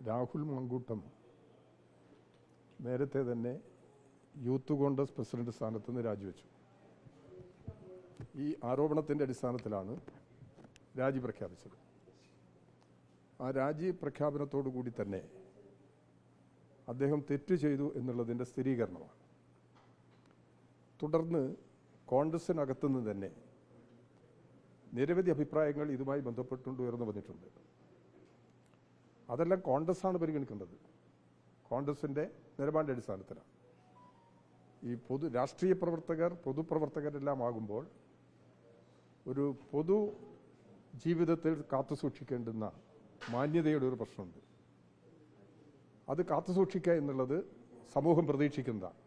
രാഹുൽ മാങ്കൂട്ടം നേരത്തെ തന്നെ youth Congress president സ്ഥാനത്ത് നിന്ന് രാജിവെച്ചു. ഈ ആരോപണത്തിൻ്റെ അടിസ്ഥാനത്തിലാണ് രാജി പ്രഖ്യാപിച്ചത്. ആ രാജി പ്രഖ്യാപനത്തോടു കൂടി തന്നെ അദ്ദേഹം തെറ്റ് ചെയ്തു എന്നുള്ളതിൻ്റെ സ്ഥിരീകരണമാണ്. തുടർന്ന് കോൺഗ്രസിനകത്തുനിന്ന് തന്നെ നിരവധി അഭിപ്രായങ്ങൾ ഇതുമായി ബന്ധപ്പെട്ടുകൊണ്ട് ഉയർന്നു വന്നിട്ടുണ്ട്. അതെല്ലാം കോൺഗ്രസ്സാണ് പരിഗണിക്കേണ്ടത്. കോൺഗ്രസിൻ്റെ നിലപാടിൻ്റെ അടിസ്ഥാനത്തിലാണ്. ഈ രാഷ്ട്രീയ പ്രവർത്തകർ പൊതുപ്രവർത്തകരെല്ലാം ആകുമ്പോൾ ഒരു പൊതു ജീവിതത്തിൽ കാത്തുസൂക്ഷിക്കേണ്ടുന്ന മാന്യതയുടെ ഒരു പ്രശ്നമുണ്ട്. അത് കാത്തുസൂക്ഷിക്കുക എന്നുള്ളത് സമൂഹം പ്രതീക്ഷിക്കുന്നതാണ്.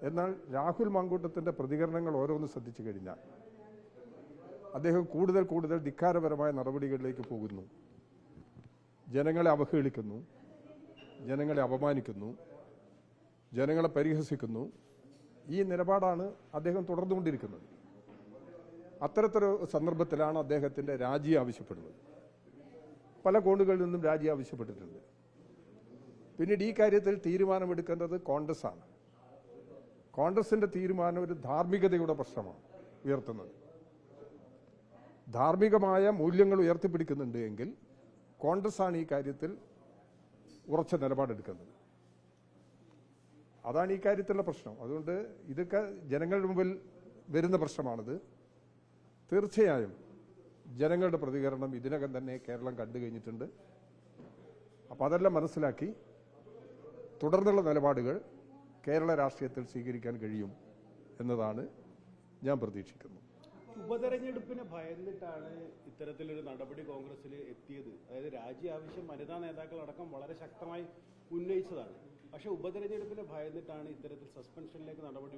എന്നാൽ രാഹുൽ മാങ്കൂട്ടത്തിൻ്റെ പ്രതികരണങ്ങൾ ഓരോന്ന് ശ്രദ്ധിച്ചു കഴിഞ്ഞാൽ അദ്ദേഹം കൂടുതൽ കൂടുതൽ ധിക്കാരപരമായ നടപടികളിലേക്ക് പോകുന്നു. ജനങ്ങളെ അവഹേളിക്കുന്നു, ജനങ്ങളെ അപമാനിക്കുന്നു, ജനങ്ങളെ പരിഹസിക്കുന്നു. ഈ നിലപാടാണ് അദ്ദേഹം തുടർന്നുകൊണ്ടിരിക്കുന്നത്. അത്തരത്തിലൊരു സന്ദർഭത്തിലാണ് അദ്ദേഹത്തിൻ്റെ രാജി ആവശ്യപ്പെടുന്നത്. പല കോണുകളിൽ നിന്നും രാജി ആവശ്യപ്പെട്ടിട്ടുണ്ട്. പിന്നീട് ഈ കാര്യത്തിൽ തീരുമാനമെടുക്കേണ്ടത് കോൺഗ്രസ്സാണ്. കോൺഗ്രസിൻ്റെ തീരുമാനം ഒരു ധാർമ്മികതയുടെ പ്രശ്നമാണ് ഉയർത്തുന്നത്. ധാർമ്മികമായ മൂല്യങ്ങൾ ഉയർത്തിപ്പിടിക്കുന്നുണ്ട് എങ്കിൽ കോൺഗ്രസ്സാണ് ഈ കാര്യത്തിൽ ഉറച്ച നിലപാടെടുക്കേണ്ടത്. അതാണ് ഈ കാര്യത്തിലുള്ള പ്രശ്നം. അതുകൊണ്ട് ഇതൊക്കെ ജനങ്ങളുടെ മുമ്പിൽ വരുന്ന പ്രശ്നമാണിത്. തീർച്ചയായും ജനങ്ങളുടെ പ്രതികരണം ഇതിനകം തന്നെ കേരളം കണ്ടു കഴിഞ്ഞിട്ടുണ്ട്. അപ്പോൾ അതെല്ലാം മനസ്സിലാക്കി തുടർന്നുള്ള നിലപാടുകൾ കേരള രാഷ്ട്രീയത്തിൽ സ്വീകരിക്കാൻ കഴിയും എന്നതാണ് ഞാൻ പ്രതീക്ഷിക്കുന്നത്. ഉപതെരഞ്ഞെടുപ്പിനെ ഭയന്നിട്ടാണ് ഇത്തരത്തിലൊരു നടപടി കോൺഗ്രസിൽ എത്തിയത്. അതായത് രാജി ആവശ്യം വനിതാ നേതാക്കളടക്കം വളരെ ശക്തമായി ഉന്നയിച്ചതാണ്. പക്ഷെ ഉപതെരഞ്ഞെടുപ്പിനെ ഭയന്നിട്ടാണ് ഇത്തരത്തിൽ സസ്പെൻഷനിലേക്ക് നടപടി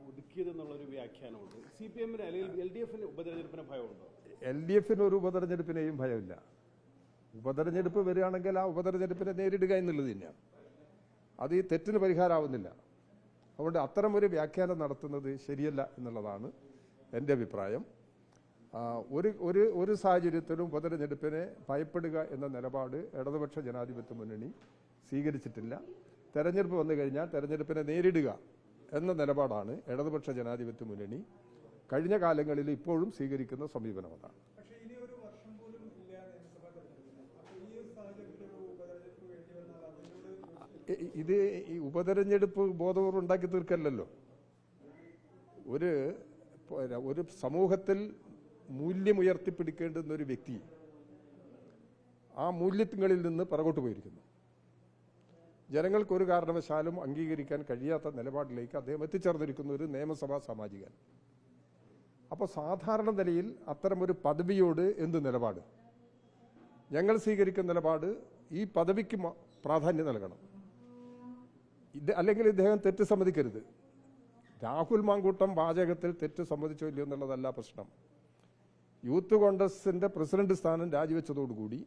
ഒതുക്കിയതെന്നുള്ളൊരു വ്യാഖ്യാനമുണ്ട്. CPM അല്ലെങ്കിൽ LDF ഉപതെരഞ്ഞെടുപ്പിന് ഭയമുണ്ടോ? LDF ഒരു ഉപതെരഞ്ഞെടുപ്പിനെയും ഭയമില്ല. ഉപതെരഞ്ഞെടുപ്പ് വരികയാണെങ്കിൽ ആ ഉപതെരഞ്ഞെടുപ്പിനെ നേരിടുക എന്നുള്ളത് തന്നെയാണ്. അത് ഈ തെറ്റിന് പരിഹാരമാവുന്നില്ല. അതുകൊണ്ട് അത്തരമൊരു വ്യാഖ്യാനം നടത്തുന്നത് ശരിയല്ല എന്നുള്ളതാണ് എൻ്റെ അഭിപ്രായം. ഒരു സാഹചര്യത്തിലും ഉപതെരഞ്ഞെടുപ്പിനെ ഭയപ്പെടുക എന്ന നിലപാട് ഇടതുപക്ഷ ജനാധിപത്യ മുന്നണി സ്വീകരിച്ചിട്ടില്ല. തെരഞ്ഞെടുപ്പ് വന്നു കഴിഞ്ഞാൽ തെരഞ്ഞെടുപ്പിനെ നേരിടുക എന്ന നിലപാടാണ് ഇടതുപക്ഷ ജനാധിപത്യ മുന്നണി കഴിഞ്ഞ കാലങ്ങളിൽ ഇപ്പോഴും സ്വീകരിക്കുന്ന സമീപനം. അതാണ്. ഇത് ഈ ഉപതെരഞ്ഞെടുപ്പ് ബോധപൂർവ്വം ഉണ്ടാക്കി തീർക്കല്ലോ. ഒരു സമൂഹത്തിൽ മൂല്യമുയർത്തിപ്പിടിക്കേണ്ടുന്ന ഒരു വ്യക്തി ആ മൂല്യങ്ങളിൽ നിന്ന് പിറകോട്ട് പോയിരിക്കുന്നു. ജനങ്ങൾക്ക് ഒരു കാരണവശാലും അംഗീകരിക്കാൻ കഴിയാത്ത നിലപാടിലേക്ക് അദ്ദേഹം എത്തിച്ചേർന്നിരിക്കുന്ന ഒരു നിയമസഭാ സാമാജികൻ. അപ്പോൾ സാധാരണ നിലയിൽ അത്തരമൊരു പദവിയോട് എന്ത് നിലപാട്? ഞങ്ങൾ സ്വീകരിക്കുന്ന നിലപാട് ഈ പദവിക്ക് പ്രാധാന്യം നൽകണം. അല്ലെങ്കിൽ ഇദ്ദേഹം തെറ്റ് സമ്മതിക്കരുത്. രാഹുൽ മാങ്കൂട്ടം വാചകത്തിൽ തെറ്റ് സമ്മതിച്ചോ ഇല്ലയോ എന്നുള്ളതല്ല പ്രശ്നം. യൂത്ത് കോൺഗ്രസിന്റെ പ്രസിഡന്റ് സ്ഥാനം രാജിവെച്ചതോടുകൂടി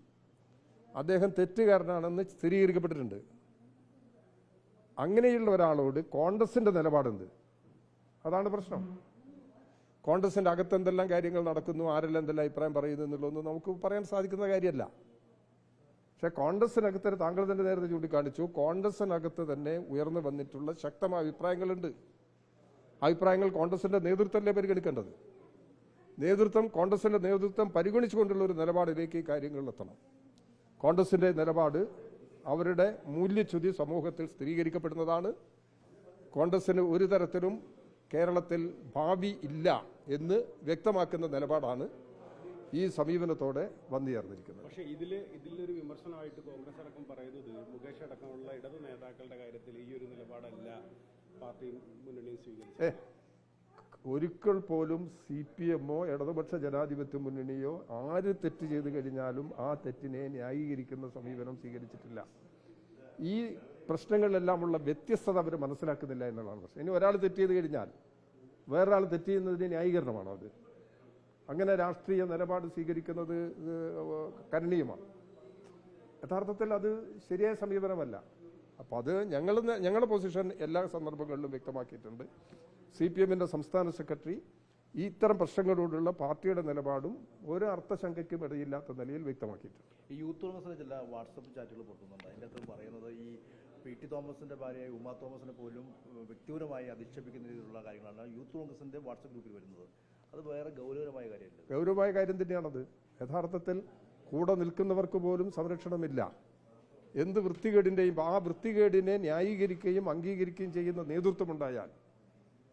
അദ്ദേഹം തെറ്റുകാരനാണെന്ന് സ്ഥിരീകരിക്കപ്പെട്ടിട്ടുണ്ട്. അങ്ങനെയുള്ള ഒരാളോട് കോൺഗ്രസിന്റെ നിലപാടെന്ത്? അതാണ് പ്രശ്നം. കോൺഗ്രസിന്റെ അകത്ത് എന്തെല്ലാം കാര്യങ്ങൾ നടക്കുന്നു, ആരെല്ലാം എന്തെല്ലാം അഭിപ്രായം പറയുന്നു എന്നുള്ളതൊന്നും നമുക്ക് പറയാൻ സാധിക്കുന്ന കാര്യമല്ല. പക്ഷെ കോൺഗ്രസിനകത്ത് താങ്കൾ തന്നെ നേരത്തെ ചൂണ്ടിക്കാണിച്ചു, കോൺഗ്രസിനകത്ത് തന്നെ ഉയർന്നു വന്നിട്ടുള്ള ശക്തമായ അഭിപ്രായങ്ങളുണ്ട്. അഭിപ്രായങ്ങൾ കോൺഗ്രസിന്റെ നേതൃത്വമല്ലേ പരിഗണിക്കേണ്ടത്. കോൺഗ്രസിന്റെ നേതൃത്വം പരിഗണിച്ചുകൊണ്ടുള്ള ഒരു നിലപാടിലേക്ക് കാര്യങ്ങൾ എത്തണം. കോൺഗ്രസിന്റെ നിലപാട് അവരുടെ മൂല്യച്യുതി സമൂഹത്തിൽ സ്ഥിരീകരിക്കപ്പെടുന്നതാണ്. കോൺഗ്രസിന് ഒരു തരത്തിലും കേരളത്തിൽ ഭാവി ഇല്ല എന്ന് വ്യക്തമാക്കുന്ന നിലപാടാണ് ഈ സമീപനത്തോടെ വന്നു ചേർന്നിരിക്കുന്നത്. പക്ഷേ ഇതിലൊരു വിമർശനമായിട്ട് കോൺഗ്രസ് അടക്കം പറയുന്നത് മുകേഷ് അടക്കമുള്ള ഇടതു നേതാക്കളുടെ കാര്യത്തിൽ ഈ ഒരു നിലപാടല്ല പാർട്ടിയും മുന്നണിയും സ്വീകരിച്ചത്. ഒരിക്കൽ പോലും CPM-ഓ ഇടതുപക്ഷ ജനാധിപത്യ മുന്നണിയോ ആര് തെറ്റ് ചെയ്തു കഴിഞ്ഞാലും ആ തെറ്റിനെ ന്യായീകരിക്കുന്ന സമീപനം സ്വീകരിച്ചിട്ടില്ല. ഈ പ്രശ്നങ്ങളിലെല്ലാമുള്ള വ്യത്യസ്തത അവർ മനസ്സിലാക്കുന്നില്ല എന്നുള്ളതാണ് പ്രശ്നം. ഇനി ഒരാൾ തെറ്റ് ചെയ്ത് കഴിഞ്ഞാൽ വേറൊരാൾ തെറ്റ് ചെയ്യുന്നതിന് ന്യായീകരണമാണോ അത്? അങ്ങനെ രാഷ്ട്രീയ നിലപാട് സ്വീകരിക്കുന്നത് കരണീയമാണ്. യഥാർത്ഥത്തിൽ അത് ശരിയായ സമീപനമല്ല. അപ്പോൾ അത് ഞങ്ങളുടെ പൊസിഷൻ എല്ലാ സന്ദർഭങ്ങളിലും വ്യക്തമാക്കിയിട്ടുണ്ട്. CPM-ന്റെ സംസ്ഥാന സെക്രട്ടറി ഈ ഇത്തരം പ്രശ്നങ്ങളോടുള്ള പാർട്ടിയുടെ നിലപാടും ഒരു അർത്ഥശങ്കയ്ക്കും ഇടയില്ലാത്ത നിലയിൽ വ്യക്തമാക്കിയിട്ടുണ്ട്. ഈ യൂത്ത് കോൺഗ്രസിന്റെ ചില വാട്സപ്പ് ചാറ്റുകൾ പുറത്തുന്നുണ്ട്. അതിൻ്റെ അകത്ത് പറയുന്നത് ഈ PT തോമസിന്റെ ഭാര്യയായ ഉമാ തോമസിനെ പോലും വ്യക്തിപരമായി അധിക്ഷേപിക്കുന്ന രീതിയിലുള്ള കാര്യങ്ങളാണ് യൂത്ത് കോൺഗ്രസിന്റെ വാട്സപ്പ് ഗ്രൂപ്പിൽ വരുന്നത്. അത് വേറെ ഗൗരവമായ കാര്യമല്ല. ഗൗരവമായ കാര്യം തന്നെയാണത്. യഥാർത്ഥത്തിൽ കൂടെ നിൽക്കുന്നവർക്ക് പോലും സംരക്ഷണമില്ല. എന്ത് വൃത്തികേടിൻ്റെയും ആ വൃത്തികേടിനെ ന്യായീകരിക്കുകയും അംഗീകരിക്കുകയും ചെയ്യുന്ന നേതൃത്വമുണ്ടായാൽ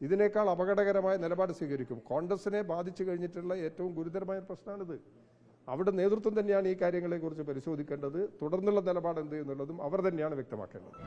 ഇതിനേക്കാൾ അപകടകരമായ നിലപാട് സ്വീകരിക്കും. കോൺഗ്രസിനെ ബാധിച്ചു കഴിഞ്ഞിട്ടുള്ള ഏറ്റവും ഗുരുതരമായ പ്രശ്നമാണിത്. അവിടെ നേതൃത്വം തന്നെയാണ് ഈ കാര്യങ്ങളെക്കുറിച്ച് പരിശോധിക്കേണ്ടത്. തുടർന്നുള്ള നിലപാട് എന്ത് എന്നുള്ളതും അവർ തന്നെയാണ് വ്യക്തമാക്കേണ്ടത്.